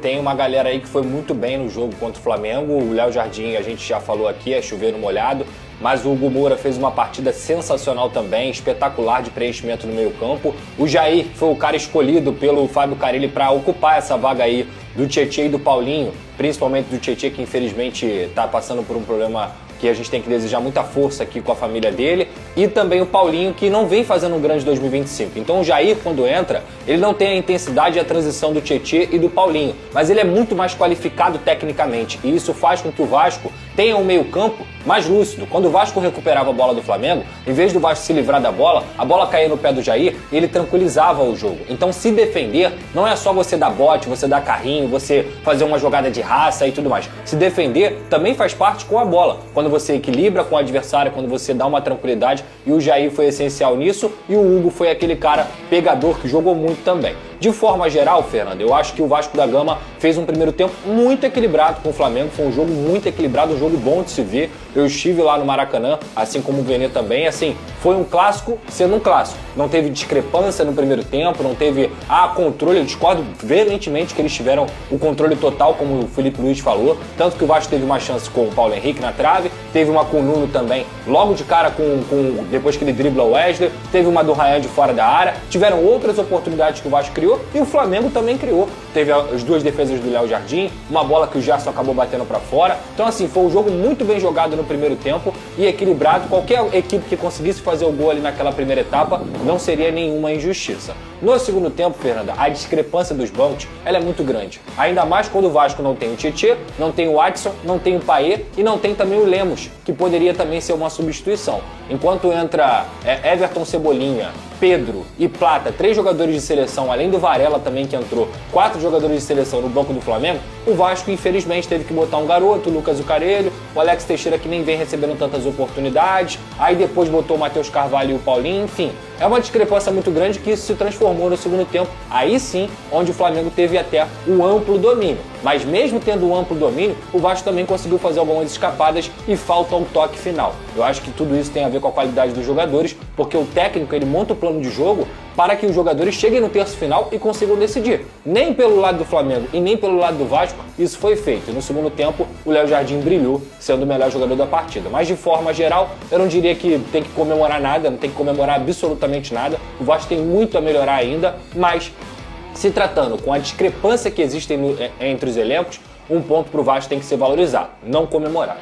Tem uma galera aí que foi muito bem no jogo contra o Flamengo. O Léo Jardim, a gente já falou aqui, é chover no molhado. Mas o Hugo Moura fez uma partida sensacional também, espetacular de preenchimento no meio campo. O Jair foi o cara escolhido pelo Fábio Carille para ocupar essa vaga aí do Tietê e do Paulinho. Principalmente do Tietê, que infelizmente está passando por um problema que a gente tem que desejar muita força aqui com a família dele, e também o Paulinho, que não vem fazendo um grande 2025. Então o Jair, quando entra, ele não tem a intensidade e a transição do Tietê e do Paulinho, mas ele é muito mais qualificado tecnicamente, e isso faz com que o Vasco tenha um meio campo mais lúcido. Quando o Vasco recuperava a bola do Flamengo, em vez do Vasco se livrar da bola, a bola caía no pé do Jair e ele tranquilizava o jogo. Então se defender não é só você dar bote, você dar carrinho, você fazer uma jogada de raça e tudo mais. Se defender também faz parte com a bola. Quando você equilibra com o adversário, quando você dá uma tranquilidade, e o Jair foi essencial nisso, e o Hugo foi aquele cara pegador que jogou muito também. De forma geral, Fernando, eu acho que o Vasco da Gama fez um primeiro tempo muito equilibrado com o Flamengo, foi um jogo muito equilibrado, um jogo bom de se ver. Eu estive lá no Maracanã, assim como o Vene também, assim, foi um clássico sendo um clássico. Não teve discrepância no primeiro tempo, não teve controle, eu discordo veementemente que eles tiveram o controle total, como o Felipe Luiz falou, tanto que o Vasco teve uma chance com o Paulo Henrique na trave, teve uma com o Nuno também, logo de cara depois que ele dribla o Wesley, teve uma do Ryan de fora da área, tiveram outras oportunidades que o Vasco criou, e o Flamengo também criou. Teve as duas defesas do Léo Jardim, uma bola que o Gerson acabou batendo para fora. Então assim, foi um jogo muito bem jogado no primeiro tempo e equilibrado. Qualquer equipe que conseguisse fazer o gol ali naquela primeira etapa não seria nenhuma injustiça. No segundo tempo, Fernanda, a discrepância dos bancos ela é muito grande. Ainda mais quando o Vasco não tem o Tietê, não tem o Adson, não tem o Payet e não tem também o Lemos, que poderia também ser uma substituição. Enquanto entra Everton, Cebolinha, Pedro e Plata, 3 jogadores de seleção, além do Varela também que entrou, 4 jogadores de seleção no banco do Flamengo, o Vasco infelizmente teve que botar um garoto, o Lucas Zucarelho, o Alex Teixeira que nem vem recebendo tantas oportunidades, aí depois botou o Matheus Carvalho e o Paulinho, enfim. É uma discrepância muito grande que isso se transformou no segundo tempo, aí sim, onde o Flamengo teve até um amplo domínio. Mas mesmo tendo um amplo domínio, o Vasco também conseguiu fazer algumas escapadas e falta um toque final. Eu acho que tudo isso tem a ver com a qualidade dos jogadores, porque o técnico ele monta o plano de jogo para que os jogadores cheguem no terço final e consigam decidir. Nem pelo lado do Flamengo e nem pelo lado do Vasco isso foi feito. E no segundo tempo, o Léo Jardim brilhou, sendo o melhor jogador da partida. Mas de forma geral, eu não diria que tem que comemorar nada, não tem que comemorar absolutamente nada. O Vasco tem muito a melhorar ainda, mas se tratando com a discrepância que existe entre os elencos, um ponto para o Vasco tem que ser valorizado, não comemorar.